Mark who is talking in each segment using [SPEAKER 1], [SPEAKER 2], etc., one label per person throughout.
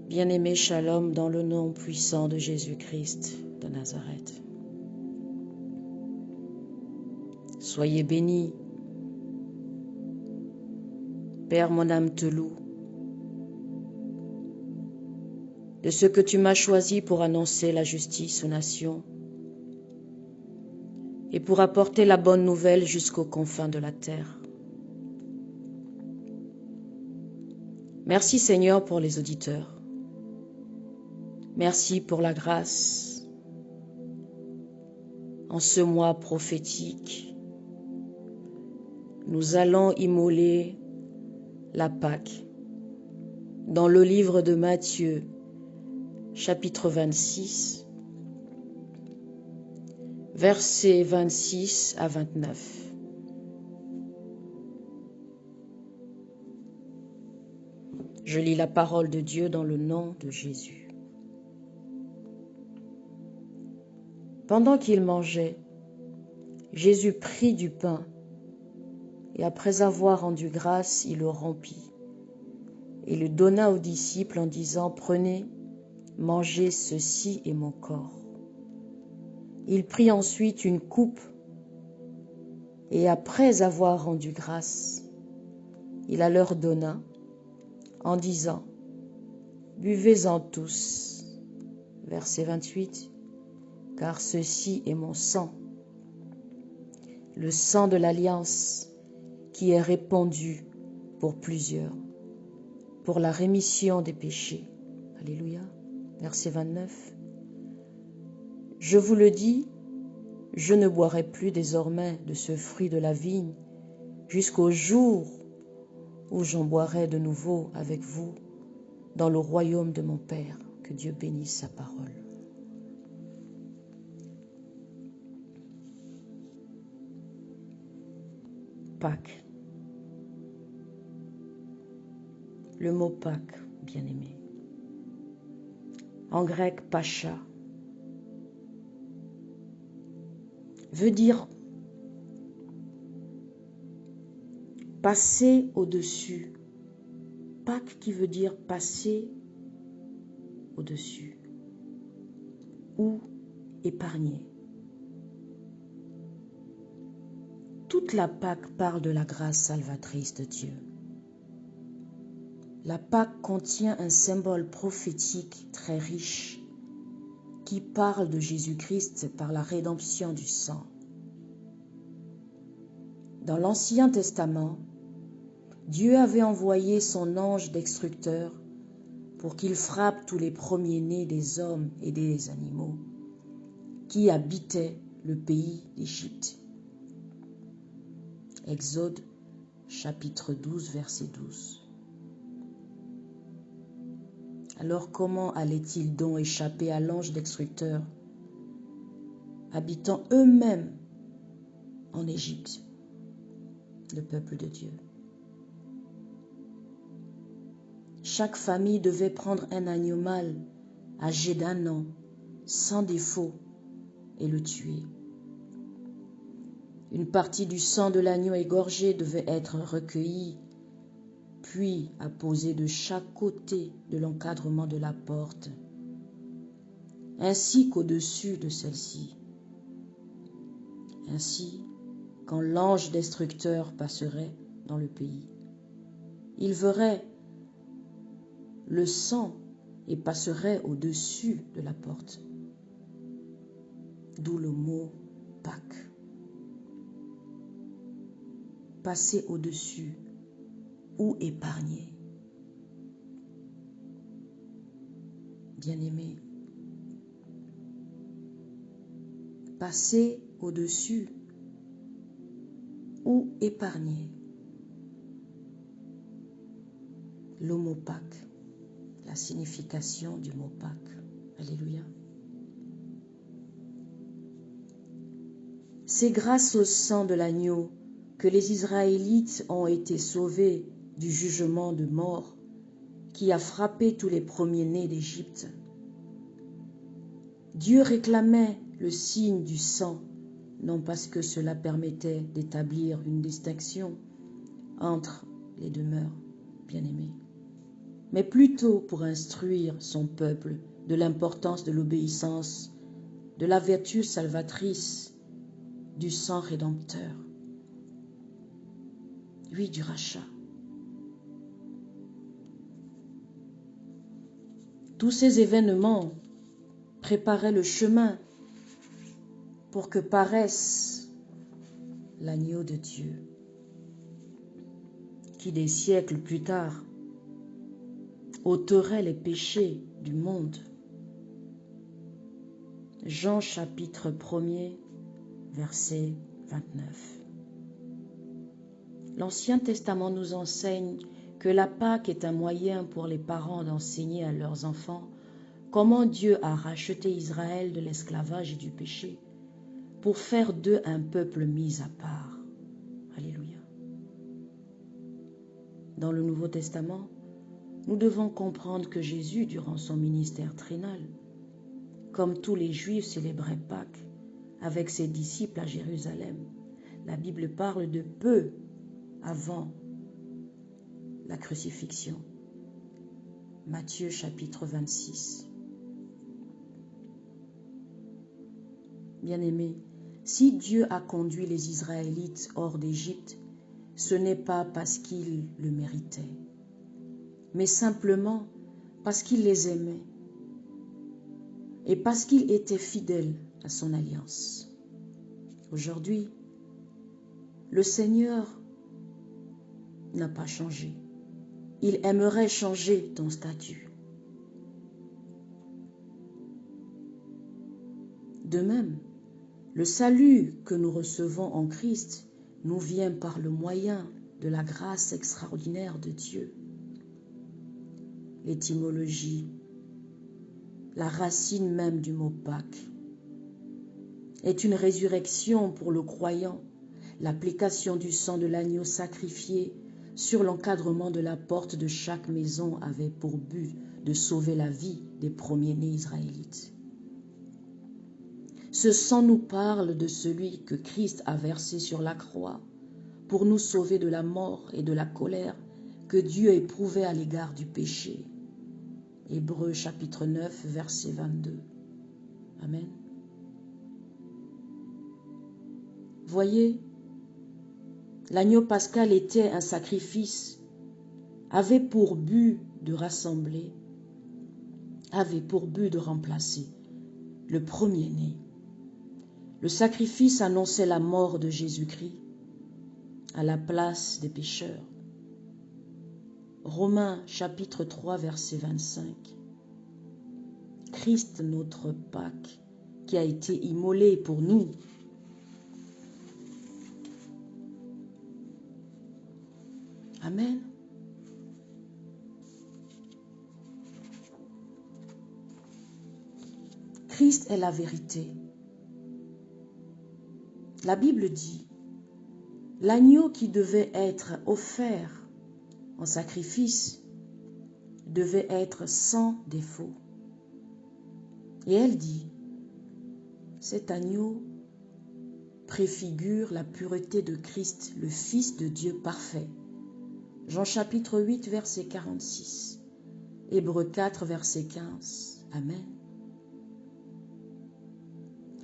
[SPEAKER 1] Bien-aimé Shalom, dans le nom puissant de Jésus-Christ de Nazareth. Soyez bénis. Père, mon âme te loue de ce que tu m'as choisi pour annoncer la justice aux nations et pour apporter la bonne nouvelle jusqu'aux confins de la terre. Merci Seigneur pour les auditeurs. Merci pour la grâce en ce mois prophétique. Nous allons immoler la Pâque dans le livre de Matthieu, chapitre 26, versets 26 à 29. Je lis la parole de Dieu dans le nom de Jésus. Pendant qu'il mangeait, Jésus prit du pain et après avoir rendu grâce, il le rompit et le donna aux disciples en disant « Prenez, mangez, ceci est mon corps ». Il prit ensuite une coupe et après avoir rendu grâce, il la leur donna en disant « Buvez-en tous ». Verset 28. Car ceci est mon sang, le sang de l'alliance qui est répandu pour plusieurs, pour la rémission des péchés. Alléluia. Verset 29. Je vous le dis, je ne boirai plus désormais de ce fruit de la vigne jusqu'au jour où j'en boirai de nouveau avec vous dans le royaume de mon Père. Que Dieu bénisse sa parole. Pâques. Le mot Pâques, bien-aimé. En grec, Pacha, veut dire passer au-dessus. Pâques qui veut dire passer au-dessus ou épargner. Toute la Pâque parle de la grâce salvatrice de Dieu. La Pâque contient un symbole prophétique très riche qui parle de Jésus-Christ par la rédemption du sang. Dans l'Ancien Testament, Dieu avait envoyé son ange destructeur pour qu'il frappe tous les premiers-nés des hommes et des animaux qui habitaient le pays d'Égypte. Exode chapitre 12, verset 12. Alors comment allaient-ils donc échapper à l'ange destructeur, habitant eux-mêmes en Égypte, le peuple de Dieu? Chaque famille devait prendre un agneau mâle âgé d'1 an, sans défaut, et le tuer. Une partie du sang de l'agneau égorgé devait être recueillie, puis apposée de chaque côté de l'encadrement de la porte, ainsi qu'au-dessus de celle-ci. Ainsi, quand l'ange destructeur passerait dans le pays, il verrait le sang et passerait au-dessus de la porte. D'où le mot Pâques. Passer au-dessus ou épargner. Bien-aimé, passer au-dessus ou épargner. Le mot Pâques, la signification du mot Pâques. Alléluia. C'est grâce au sang de l'agneau que les Israélites ont été sauvés du jugement de mort qui a frappé tous les premiers-nés d'Égypte. Dieu réclamait le signe du sang, non parce que cela permettait d'établir une distinction entre les demeures, bien-aimés, mais plutôt pour instruire son peuple de l'importance de l'obéissance, de la vertu salvatrice, du sang rédempteur, oui, du rachat. Tous ces événements préparaient le chemin pour que paraisse l'agneau de Dieu, qui des siècles plus tard ôterait les péchés du monde. Jean chapitre 1er, verset 29. L'Ancien Testament nous enseigne que la Pâque est un moyen pour les parents d'enseigner à leurs enfants comment Dieu a racheté Israël de l'esclavage et du péché pour faire d'eux un peuple mis à part. Alléluia. Dans le Nouveau Testament, nous devons comprendre que Jésus, durant son ministère terrenal, comme tous les Juifs célébraient Pâques avec ses disciples à Jérusalem, la Bible parle de peu avant la crucifixion. Matthieu chapitre 26. Bien-aimés, si Dieu a conduit les Israélites hors d'Égypte, ce n'est pas parce qu'ils le méritaient, mais simplement parce qu'il les aimait et parce qu'il était fidèle à son alliance. Aujourd'hui, le Seigneur n'a pas changé. Il aimerait changer ton statut. De même, le salut que nous recevons en Christ nous vient par le moyen de la grâce extraordinaire de Dieu. L'étymologie, la racine même du mot Pâques, est une résurrection pour le croyant. L'application du sang de l'agneau sacrifié sur l'encadrement de la porte de chaque maison avait pour but de sauver la vie des premiers-nés israélites. Ce sang nous parle de celui que Christ a versé sur la croix pour nous sauver de la mort et de la colère que Dieu éprouvait à l'égard du péché. Hébreux chapitre 9, verset 22. Amen. Voyez, l'agneau pascal était un sacrifice, avait pour but de rassembler, avait pour but de remplacer le premier-né. Le sacrifice annonçait la mort de Jésus-Christ à la place des pécheurs. Romains chapitre 3, verset 25. Christ, notre Pâque, qui a été immolé pour nous. Amen. Christ est la vérité. La Bible dit, l'agneau qui devait être offert en sacrifice devait être sans défaut. Et elle dit, cet agneau préfigure la pureté de Christ, le Fils de Dieu parfait. Jean chapitre 8, verset 46. Hébreux 4, verset 15. Amen.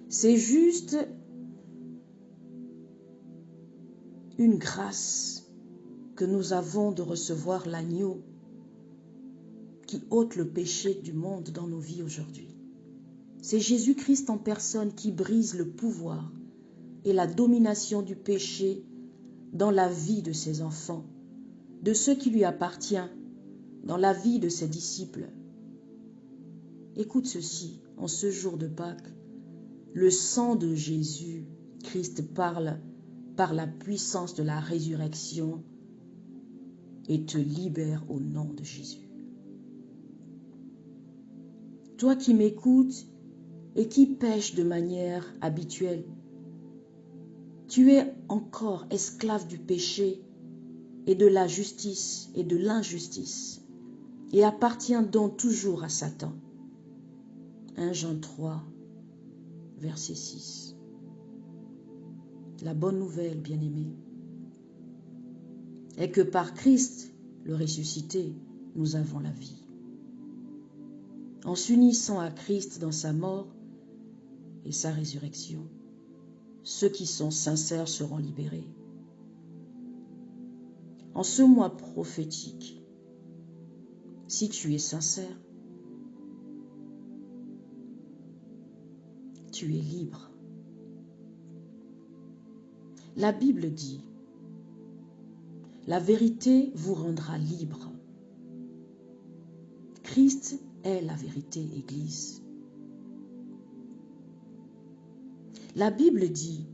[SPEAKER 1] C'est juste une grâce que nous avons de recevoir l'agneau qui ôte le péché du monde dans nos vies aujourd'hui. C'est Jésus-Christ en personne qui brise le pouvoir et la domination du péché dans la vie de ses enfants, de ce qui lui appartient, dans la vie de ses disciples. Écoute ceci, en ce jour de Pâques, le sang de Jésus, Christ parle par la puissance de la résurrection et te libère au nom de Jésus. Toi qui m'écoutes et qui pêches de manière habituelle, tu es encore esclave du péché et de la justice et de l'injustice et appartiens donc toujours à Satan. 1 Jean 3, verset 6. La bonne nouvelle, bien-aimés, est que par Christ, le ressuscité, nous avons la vie. En s'unissant à Christ dans sa mort et sa résurrection, ceux qui sont sincères seront libérés. En ce mois prophétique, si tu es sincère, tu es libre. La Bible dit, la vérité vous rendra libre. Christ est la vérité, Église. La Bible dit,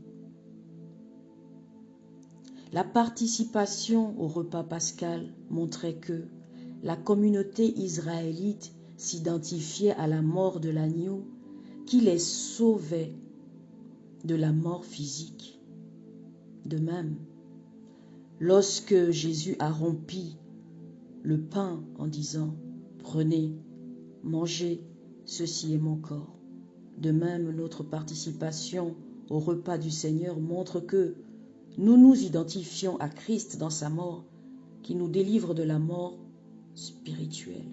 [SPEAKER 1] la participation au repas pascal montrait que la communauté israélite s'identifiait à la mort de l'agneau qui les sauvait de la mort physique. De même, lorsque Jésus a rompu le pain en disant « Prenez, mangez, ceci est mon corps », de même notre participation au repas du Seigneur montre que nous nous identifions à Christ dans sa mort qui nous délivre de la mort spirituelle.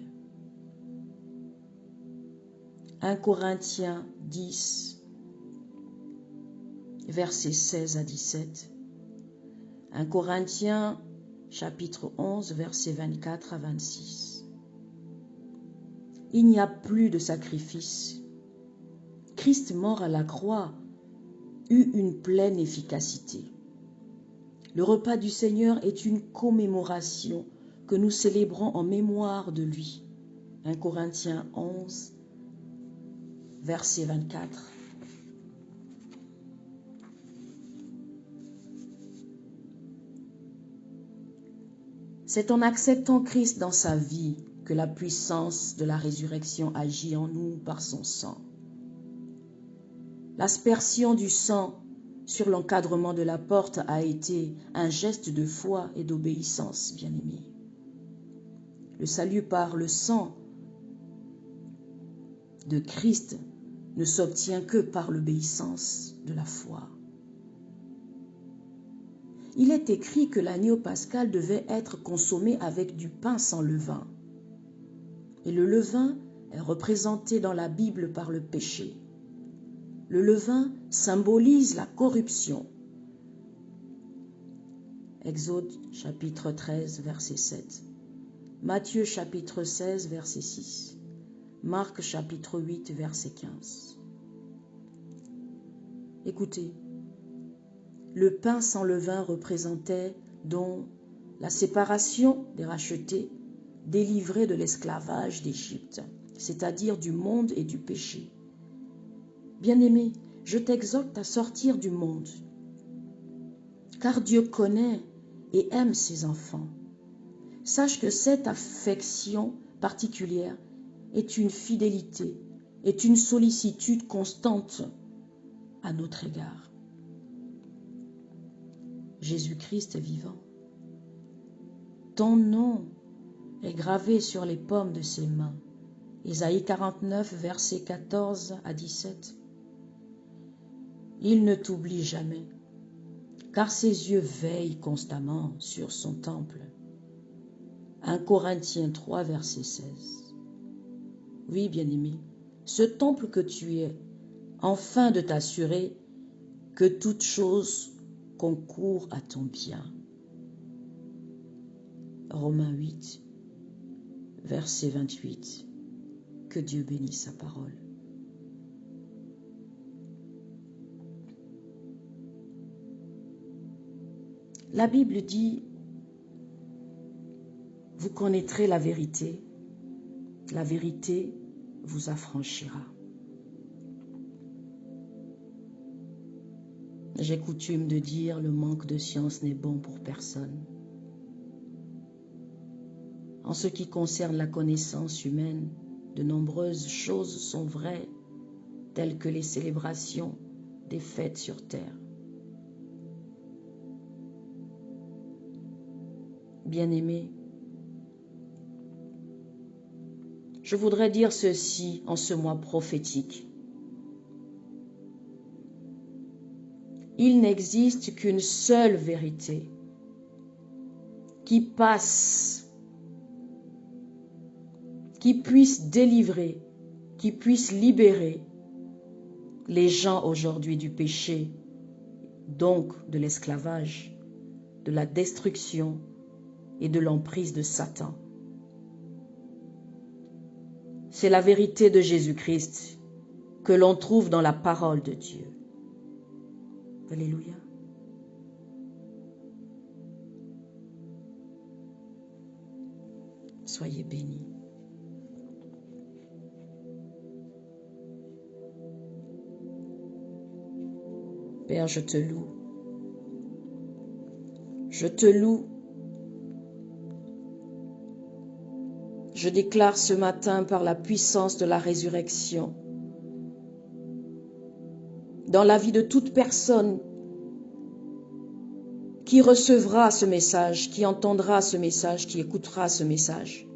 [SPEAKER 1] 1 Corinthiens 10, versets 16 à 17. 1 Corinthiens chapitre 11, versets 24 à 26. Il n'y a plus de sacrifice. Christ mort à la croix eut une pleine efficacité. Le repas du Seigneur est une commémoration que nous célébrons en mémoire de lui. 1 Corinthiens 11, verset 24. C'est en acceptant Christ dans sa vie que la puissance de la résurrection agit en nous par son sang. L'aspersion du sang sur l'encadrement de la porte a été un geste de foi et d'obéissance, bien-aimés. Le salut par le sang de Christ ne s'obtient que par l'obéissance de la foi. Il est écrit que l'agneau pascal devait être consommé avec du pain sans levain. Et le levain est représenté dans la Bible par le péché. Le levain symbolise la corruption. Exode chapitre 13, verset 7. Matthieu chapitre 16, verset 6. Marc chapitre 8, verset 15. Écoutez, le pain sans levain représentait donc la séparation des rachetés, délivrés de l'esclavage d'Égypte, c'est-à-dire du monde et du péché. Bien-aimé, je t'exhorte à sortir du monde, car Dieu connaît et aime ses enfants. Sache que cette affection particulière est une fidélité, est une sollicitude constante à notre égard. Jésus-Christ est vivant. Ton nom est gravé sur les paumes de ses mains. Ésaïe 49, versets 14 à 17. Il ne t'oublie jamais, car ses yeux veillent constamment sur son temple. 1 Corinthiens 3, verset 16. Oui, bien-aimé, ce temple que tu es, afin de t'assurer que toute chose concourt à ton bien. Romains 8, verset 28. Que Dieu bénisse sa parole. La Bible dit, vous connaîtrez la vérité vous affranchira. J'ai coutume de dire, le manque de science n'est bon pour personne. En ce qui concerne la connaissance humaine, de nombreuses choses sont vraies, telles que les célébrations des fêtes sur terre. Bien-aimés, je voudrais dire ceci en ce mois prophétique. Il n'existe qu'une seule vérité qui passe qui puisse délivrer, qui puisse libérer les gens aujourd'hui du péché, donc de l'esclavage, de la destruction et de l'emprise de Satan. C'est la vérité de Jésus-Christ que l'on trouve dans la parole de Dieu. Alléluia. Soyez bénis. Père, je te loue. Je te loue. Je déclare ce matin par la puissance de la résurrection, dans la vie de toute personne qui recevra ce message, qui entendra ce message, qui écoutera ce message,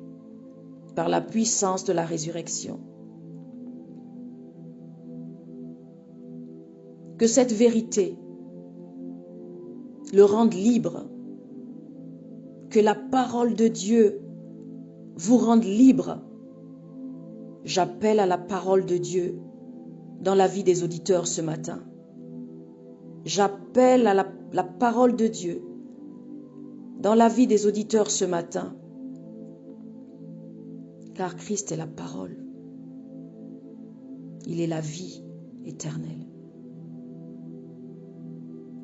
[SPEAKER 1] par la puissance de la résurrection. Que cette vérité le rende libre, que la parole de Dieu vous rende libre. J'appelle à la parole de Dieu dans la vie des auditeurs ce matin. J'appelle à la parole de Dieu dans la vie des auditeurs ce matin, car Christ est la parole. Il est la vie éternelle.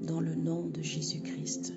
[SPEAKER 1] Dans le nom de Jésus-Christ.